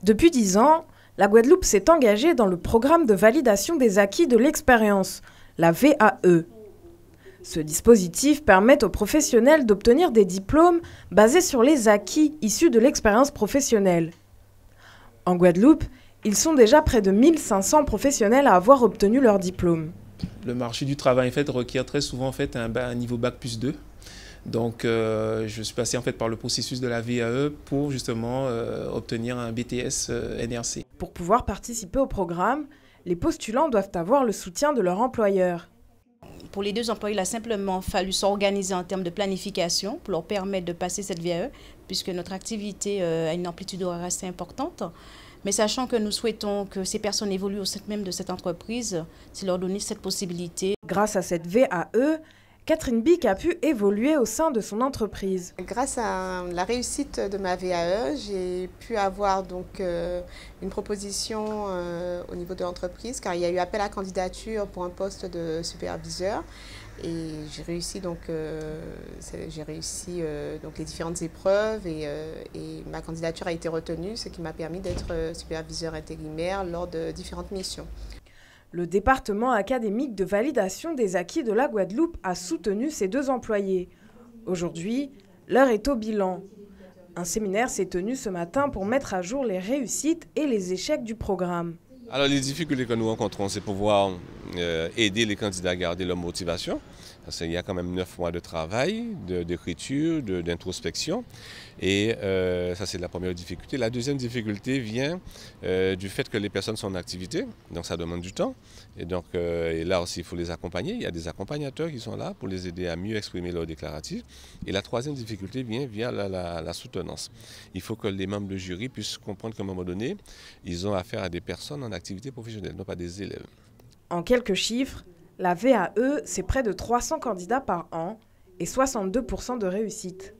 Depuis 10 ans, la Guadeloupe s'est engagée dans le programme de validation des acquis de l'expérience, la VAE. Ce dispositif permet aux professionnels d'obtenir des diplômes basés sur les acquis issus de l'expérience professionnelle. En Guadeloupe, ils sont déjà près de 1500 professionnels à avoir obtenu leur diplôme. Le marché du travail requiert très souvent un niveau Bac+2. Donc je suis passé par le processus de la VAE pour justement obtenir un BTS NRC. Pour pouvoir participer au programme, les postulants doivent avoir le soutien de leur employeur. Pour les deux employés, il a simplement fallu s'organiser en termes de planification pour leur permettre de passer cette VAE, puisque notre activité a une amplitude horaire assez importante. Mais sachant que nous souhaitons que ces personnes évoluent au sein même de cette entreprise, c'est leur donner cette possibilité. Grâce à cette VAE, Catherine Bic a pu évoluer au sein de son entreprise. Grâce à la réussite de ma VAE, j'ai pu avoir donc une proposition au niveau de l'entreprise, car il y a eu appel à candidature pour un poste de superviseur. Et j'ai réussi donc les différentes épreuves et ma candidature a été retenue, ce qui m'a permis d'être superviseur intérimaire lors de différentes missions. Le département académique de validation des acquis de la Guadeloupe a soutenu ces deux employés. Aujourd'hui, l'heure est au bilan. Un séminaire s'est tenu ce matin pour mettre à jour les réussites et les échecs du programme. Alors les difficultés que nous rencontrons, c'est pouvoir aider les candidats à garder leur motivation. Parce qu'il y a quand même 9 mois de travail, d'écriture, d'introspection. Et ça, c'est la première difficulté. La deuxième difficulté vient du fait que les personnes sont en activité. Donc ça demande du temps. Et donc et là aussi, il faut les accompagner. Il y a des accompagnateurs qui sont là pour les aider à mieux exprimer leurs déclaratifs. Et la troisième difficulté vient via la soutenance. Il faut que les membres du jury puissent comprendre qu'à un moment donné, ils ont affaire à des personnes en activité professionnelle, non pas des élèves. En quelques chiffres, la VAE, c'est près de 300 candidats par an et 62% de réussite.